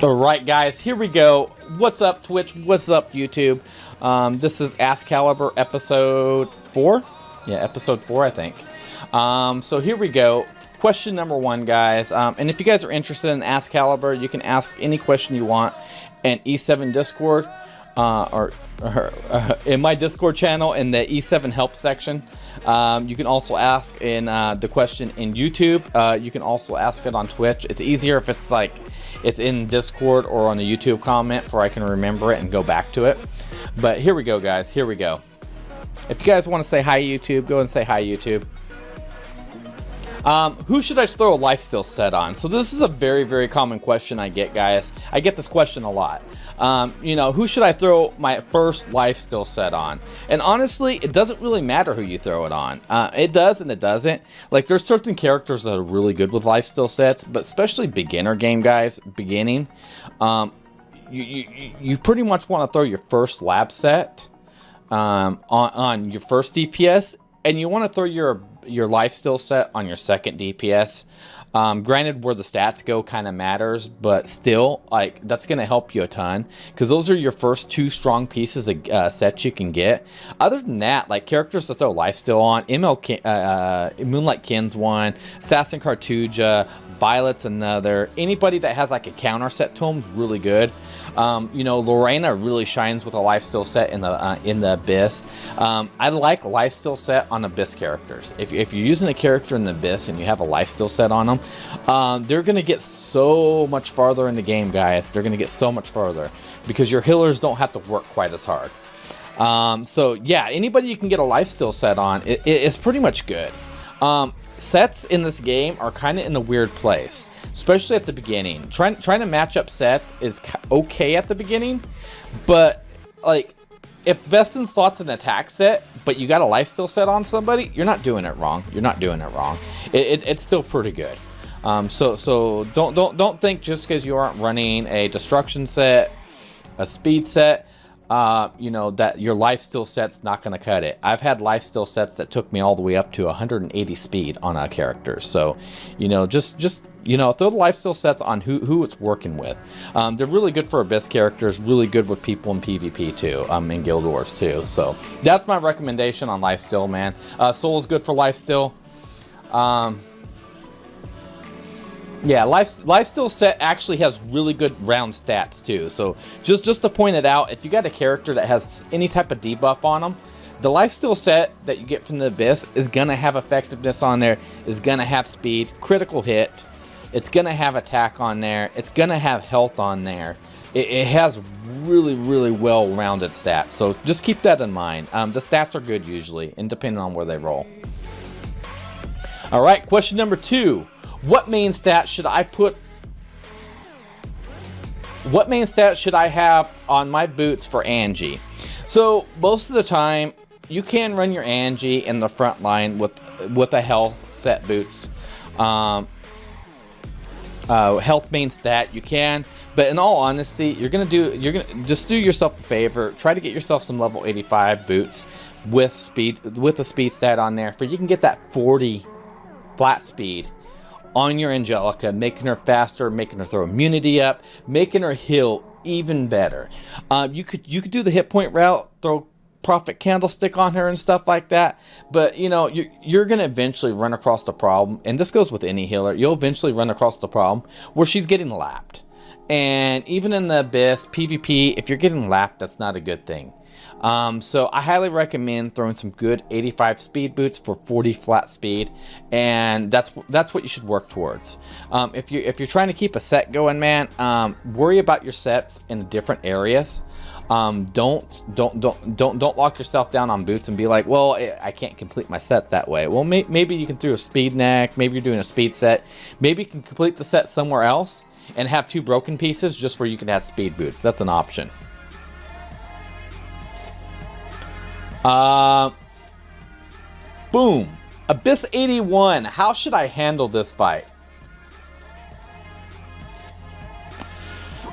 Alright guys, here we go. What's up Twitch? What's up YouTube? This is Ask Kallibur episode 4? Yeah, episode 4 I think. So here we go. Question number 1 guys. And if you guys are interested in Ask Kallibur, you can ask any question you want in E7 Discord. Or in my Discord channel in the E7 help section. You can also ask in the question in YouTube. You can also ask it on Twitch. It's easier if it's like it's in Discord or on a YouTube comment for I can remember it and go back to it. But here we go guys, here we go. If you guys want to say hi YouTube, go and say hi YouTube. Who should I throw a lifesteal set on? So this is a very, very common question I get, guys. I get this question a lot. You know, who should I throw my first lifesteal set on? And honestly, it doesn't really matter who you throw it on. It does and it doesn't. Like, there's certain characters that are really good with lifesteal sets, but especially beginner game guys, beginning, you pretty much want to throw your first lab set on your first DPS, and you want to throw your lifesteal set on your second DPS. Granted, where the stats go kind of matters, but still, like, that's going to help you a ton, because those are your first 2 strong pieces of sets you can get. Other than that, like, characters to throw lifesteal on, Moonlight Kin's one, Assassin Cartuja, Violet's another. Anybody that has like a counter set to them is really good. You know, Lorena really shines with a lifesteal set in the Abyss. I like lifesteal set on Abyss characters. If you're using a character in the Abyss and you have a lifesteal set on them, they're gonna get so much farther in the game, guys. They're gonna get so much farther because your healers don't have to work quite as hard. So yeah, anybody you can get a lifesteal set on, it's pretty much good. Sets in this game are kind of in a weird place, especially at the beginning. Trying to match up sets is okay at the beginning, but like if best in slot's an attack set, but you got a lifesteal set on somebody, you're not doing it wrong. You're not doing it wrong. It's still pretty good. So don't think just because you aren't running a destruction set, a speed set, you know, that your lifesteal set's not going to cut it. I've had lifesteal sets that took me all the way up to 180 speed on a character. So, you know, just you know, throw the lifesteal sets on who it's working with. They're really good for Abyss characters, really good with people in PvP too, in Guild Wars too. So that's my recommendation on lifesteal, man. Soul is good for lifesteal. Yeah, lifesteal set actually has really good round stats too. So just to point it out, if you got a character that has any type of debuff on them, the lifesteal set that you get from the Abyss is gonna have effectiveness on there, is gonna have speed, critical hit, it's gonna have attack on there, it's gonna have health on there. It has really, really well-rounded stats. So just keep that in mind. The stats are good usually, and depending on where they roll. All right, question number 2. What main stat should I have on my boots for Angie? So most of the time you can run your Angie in the front line with a health set boots. Health main stat you can, but in all honesty, you're gonna just do yourself a favor. Try to get yourself some level 85 boots with a speed stat on there, for you can get that 40 flat speed on your Angelica, making her faster, making her throw immunity up, making her heal even better. You could do the hit point route, throw Prophet Candlestick on her and stuff like that, but you know, you're gonna eventually run across the problem, and this goes with any healer, you'll eventually run across the problem where she's getting lapped. And even in the Abyss, PvP, if you're getting lapped, that's not a good thing. So I highly recommend throwing some good 85 speed boots for 40 flat speed, and that's what you should work towards. If you're trying to keep a set going, man, worry about your sets in different areas. Don't lock yourself down on boots and be like, well, I can't complete my set that way. Well, maybe you can do a speed neck, maybe you're doing a speed set, maybe you can complete the set somewhere else and have 2 broken pieces just where you can have speed boots. That's an option. Boom. Abyss 81. How should I handle this fight?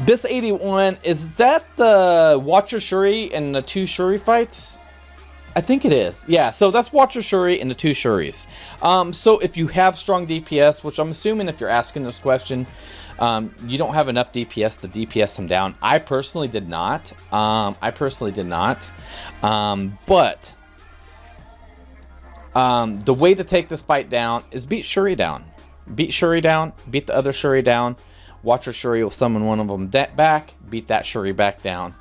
Abyss 81, is that the Watcher Shuri and the 2 Shuri fights? I think it is. Yeah, so that's Watcher Shuri and the 2 Shuris. So if you have strong DPS, which I'm assuming if you're asking this question, you don't have enough DPS to DPS them down. I personally did not. But the way to take this fight down is beat Shuri down. Beat Shuri down, beat the other Shuri down. Watcher Shuri will summon one of them back, beat that Shuri back down.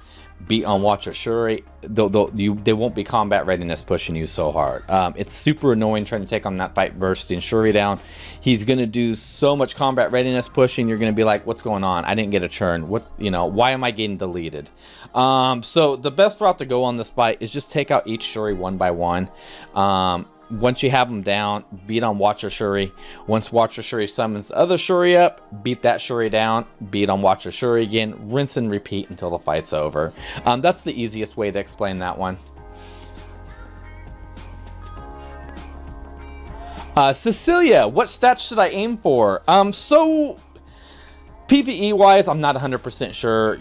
Beat on Watcher Shuri, they won't be combat readiness pushing you so hard. It's super annoying trying to take on that fight bursting Shuri down. He's gonna do so much combat readiness pushing. You're gonna be like, "What's going on? I didn't get a churn. What? Why am I getting deleted?" So the best route to go on this fight is just take out each Shuri one by one. Once you have them down, beat on Watcher Shuri. Once Watcher Shuri summons the other Shuri up, beat that Shuri down, beat on Watcher Shuri again, rinse and repeat until the fight's over. That's the easiest way to explain that one. Cecilia, what stats should I aim for? So PvE wise, I'm not 100% sure.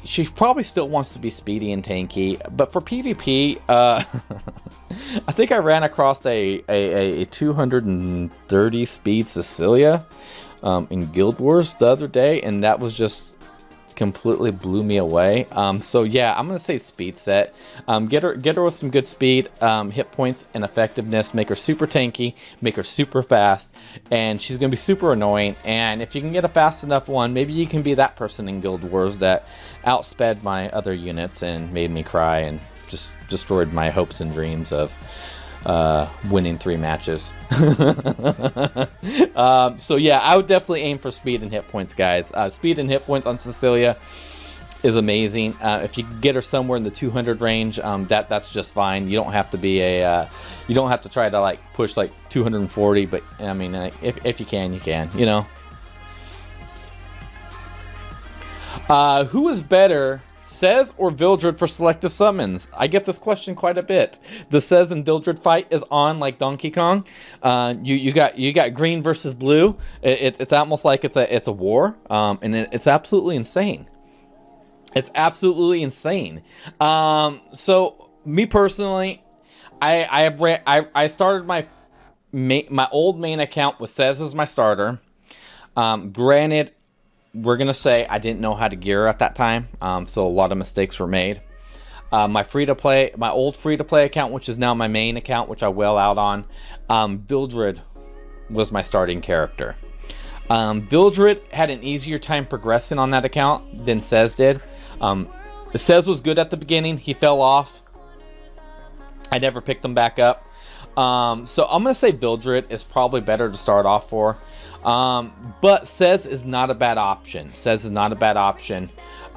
She probably still wants to be speedy and tanky, but for PvP, I think I ran across a 230 speed Cecilia in Guild Wars the other day, and that was just completely blew me away. So yeah, I'm gonna say speed set. Get her with some good speed, hit points, and effectiveness. Make her super tanky, make her super fast, and she's gonna be super annoying. And if you can get a fast enough one, maybe you can be that person in Guild Wars that outsped my other units and made me cry and just destroyed my hopes and dreams of winning 3 matches. So yeah, I would definitely aim for speed and hit points, guys. Speed and hit points on Cecilia is amazing. If you can get her somewhere in the 200 range, that's just fine. You don't have to be you don't have to try to like push like 240, but I mean, if you can, you can. Who is better, Sez or Vildred for selective summons? I get this question quite a bit. The Sez and Vildred fight is on like Donkey Kong. You got green versus blue. It's almost like it's a war, and it's absolutely insane. It's absolutely insane. So me personally, I started my old main account with Sez as my starter. Granted, we're gonna say I didn't know how to gear at that time, so a lot of mistakes were made. My old free-to-play account, which is now my main account, which I wail out on, Vildred was my starting character. Vildred had an easier time progressing on that account than Sez did. Sez was good at the beginning. He fell off. I never picked him back up. So I'm gonna say Vildred is probably better to start off for. But Sez is not a bad option. Sez is not a bad option.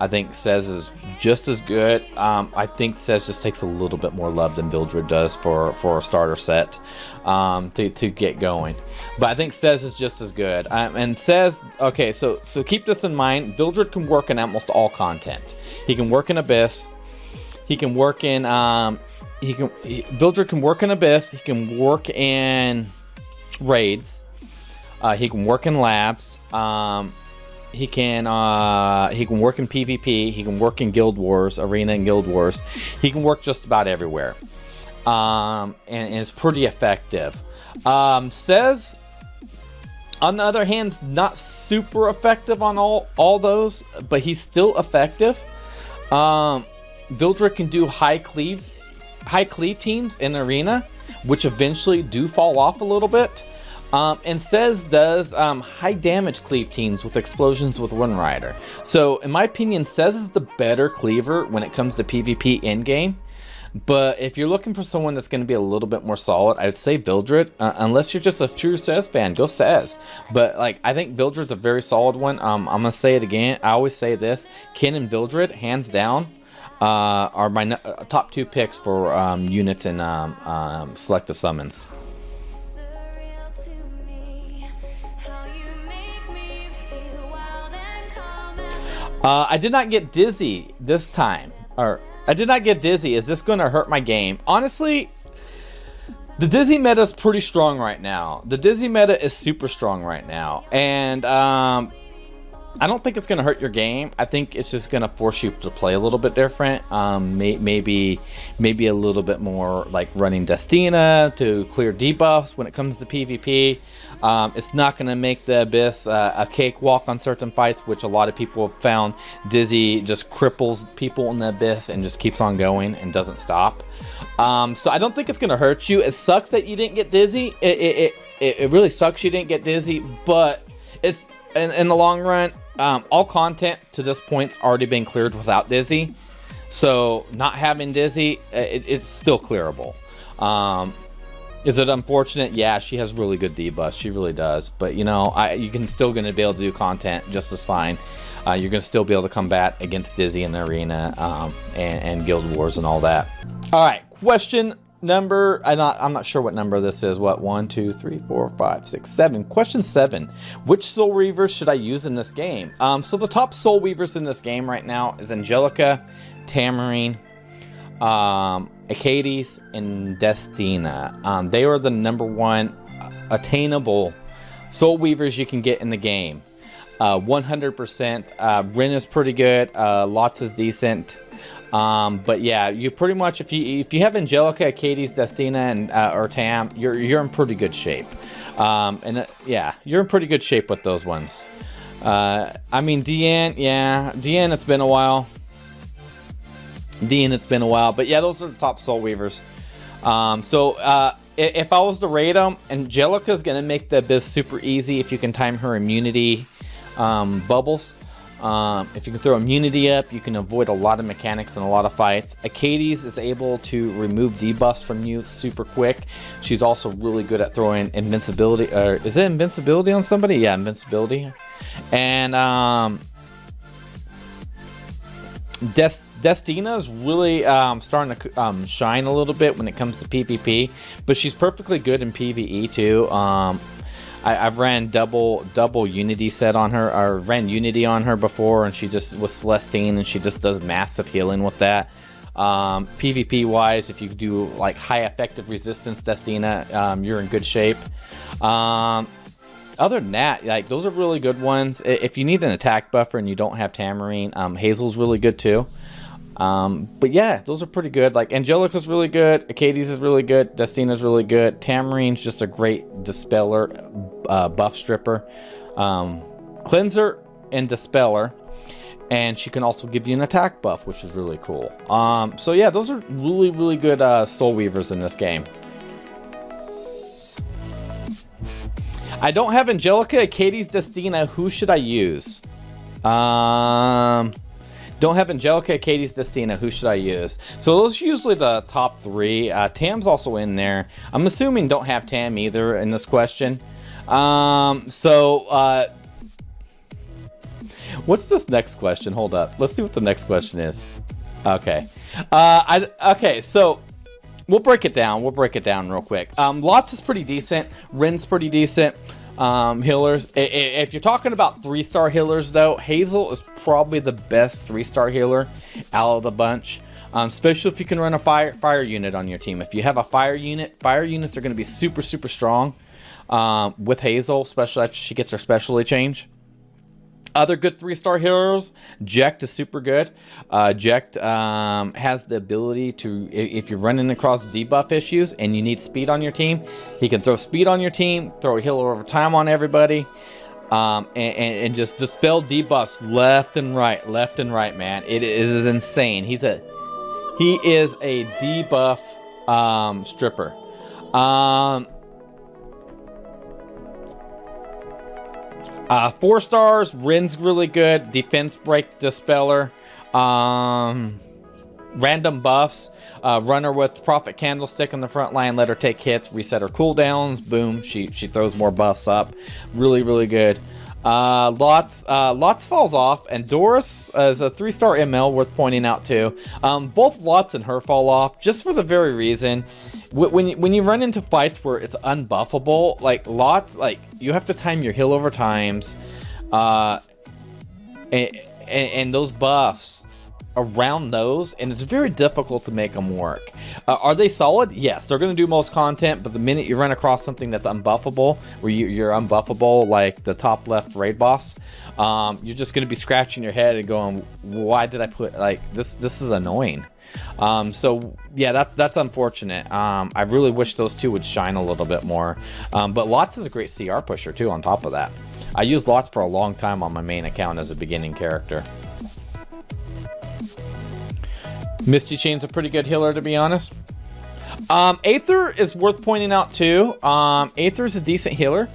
I think Sez is just as good. I think Sez just takes a little bit more love than Vildred does for a starter set to get going. But I think Sez is just as good. And Sez, okay, so keep this in mind. Vildred can work in almost all content. He can work in Abyss. He can work in Vildred can work in Abyss. He can work in raids. He can work in labs. He can work in PvP. He can work in Guild Wars, Arena and Guild Wars. He can work just about everywhere, and is pretty effective. Sez, on the other hand, is not super effective on all those, but he's still effective. Vildred can do high cleave teams in Arena, which eventually do fall off a little bit. And Sez does high damage cleave teams with explosions with One Rider. So in my opinion, Sez is the better cleaver when it comes to PvP in-game. But if you're looking for someone that's going to be a little bit more solid, I'd say Vildred. Unless you're just a true Sez fan, go Sez. But like, I think Vildred's a very solid one. I'm going to say it again. I always say this. Ken and Vildred, hands down, are my top 2 picks for units and selective summons. I did not get dizzy this time. Or, I did not get dizzy. Is this going to hurt my game? Honestly, the dizzy meta is pretty strong right now. The dizzy meta is super strong right now. And I don't think it's going to hurt your game. I think it's just going to force you to play a little bit different. Maybe a little bit more like running Destina to clear debuffs when it comes to PvP. It's not going to make the Abyss a cakewalk on certain fights, which a lot of people have found. Dizzy just cripples people in the Abyss and just keeps on going and doesn't stop. So I don't think it's going to hurt you. It sucks that you didn't get Dizzy. It really sucks you didn't get Dizzy, but it's in the long run, all content to this point's already been cleared without Dizzy. So not having Dizzy, it's still clearable. Is it unfortunate? Yeah, she has really good debuffs. She really does. But, you know, you can still going to be able to do content just as fine. You're going to still be able to combat against Dizzy in the arena and Guild Wars and all that. All right, question number, I'm not sure what number this is. What, 1, 2, 3, 4, 5, 6, 7. Question 7. Which Soulweavers should I use in this game? So the top Soulweavers in this game right now is Angelica, Tamarine, Acades, and Destina. They are the #1 attainable Soulweavers you can get in the game. 100%. Rin is pretty good. Lots is decent. But yeah, you pretty much, if you have Angelica, Acades, Destina, and or Tam, you're in pretty good shape. Yeah, you're in pretty good shape with those ones. I mean, Deanne, yeah, Deanne, it's been a while. But yeah, those are the top Soulweavers. If I was to rate them, Angelica's gonna make the Abyss super easy if you can time her immunity bubbles. If you can throw immunity up, you can avoid a lot of mechanics and a lot of fights. Acades is able to remove debuffs from you super quick. She's also really good at throwing invincibility. Is it invincibility on somebody? Yeah, invincibility. And Destina is really starting to shine a little bit when it comes to PvP, but she's perfectly good in PvE too. I've ran double Unity set on her, or ran Unity on her before, and she just was Celestine, and she just does massive healing with that. PvP wise, if you do like high effective resistance Destina, you're in good shape. Other than that, like, those are really good ones. If you need an attack buffer and you don't have Tamarine, Hazel's really good too. But yeah, those are pretty good. Like, Angelica's really good, Acades is really good, Destina's really good, Tamarine's just a great dispeller, buff stripper, cleanser and dispeller, and she can also give you an attack buff, which is really cool. So yeah, those are really good Soulweavers in this game. I don't have Angelica, Acades, Destina. Who should I use? Don't have Angelica, Acades, Destina. Who should I use? So those are usually the top 3. Tam's also in there. I'm assuming don't have Tam either in this question. What's this next question? Hold up. Let's see what the next question is. Okay. Okay, so we'll break it down. We'll break it down real quick. Lots is pretty decent. Rin's pretty decent. Healers. If you're talking about 3-star healers, though, Hazel is probably the best 3-star healer out of the bunch. Especially if you can run a fire unit on your team. If you have a fire units are going to be super strong with Hazel, especially after she gets her specialty change. Other good 3-star heroes, Jekt is super good. Jekt has the ability to, if you're running across debuff issues and you need speed on your team, he can throw speed on your team, throw a healer over time on everybody, and just dispel debuffs left and right, man. It is insane. He is a debuff stripper. 4 stars, Rin's really good. Defense break dispeller. Random buffs. Runner with Prophet Candlestick on the front line. Let her take hits. Reset her cooldowns. Boom. She throws more buffs up. Really good. Lots falls off. And Doris is a 3-star ML worth pointing out too. Both Lots and her fall off just for the very reason. When you run into fights where it's unbuffable, like Lots, like you have to time your heal over times, and those buffs around those, and it's very difficult to make them work. Are they solid? Yes, they're going to do most content, but the minute you run across something that's unbuffable, where you're unbuffable, like the top left raid boss, you're just going to be scratching your head and going, why did I put, like, this is annoying. So yeah, that's unfortunate. I really wish those two would shine a little bit more. But Lots is a great CR pusher too on top of that. I used Lots for a long time on my main account as a beginning character. Misty Chain's a pretty good healer, to be honest. Aether is worth pointing out too. Aether's a decent healer.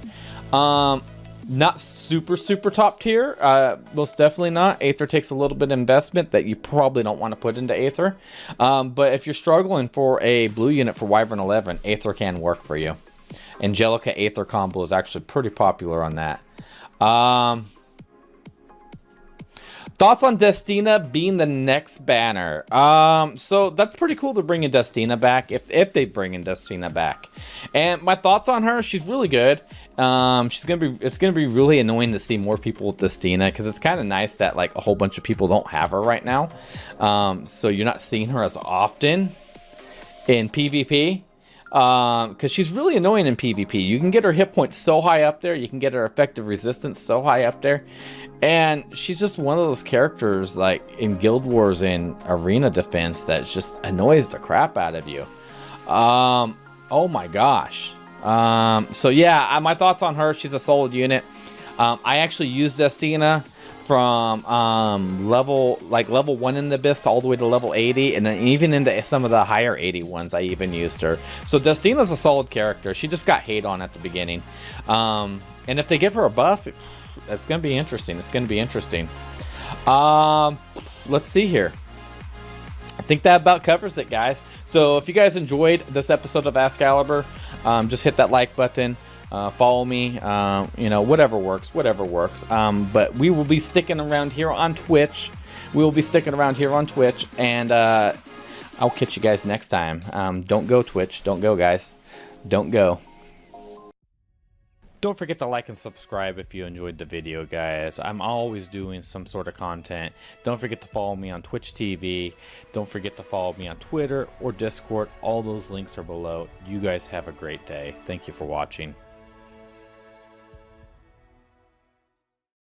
Not super top tier, most definitely not. Aether takes a little bit of investment that you probably don't want to put into Aether. But if you're struggling for a blue unit for Wyvern 11, Aether can work for you. Angelica Aether combo is actually pretty popular on that. Thoughts on Destina being the next banner? So that's pretty cool to bring in Destina back, if they bring in Destina back. And my thoughts on her, she's really good. It's gonna be really annoying to see more people with Destina, because it's kind of nice that like a whole bunch of people don't have her right now. So you're not seeing her as often in PvP. Because she's really annoying in PvP. You can get her hit points so high up there, you can get her effective resistance so high up there, and she's just one of those characters like in Guild Wars and Arena Defense that just annoys the crap out of you. Oh my gosh. So yeah, my thoughts on her, she's a solid unit. I actually used Destina from level 1 in the Abyss to all the way to level 80, and then even into some of the higher 80 ones I even used her. So Destina's a solid character. She just got hate on at the beginning. And if they give her a buff, it's gonna be interesting. It's gonna be interesting. Let's see here. I think that about covers it, guys. So if you guys enjoyed this episode of Ask Kallibur, just hit that like button. Follow me, you know, whatever works. But we will be sticking around here on Twitch. And I'll catch you guys next time. Don't go, Twitch. Don't go, guys. Don't go. Don't forget to like and subscribe if you enjoyed the video, guys. I'm always doing some sort of content. Don't forget to follow me on Twitch TV. Don't forget to follow me on Twitter or Discord. All those links are below. You guys have a great day. Thank you for watching.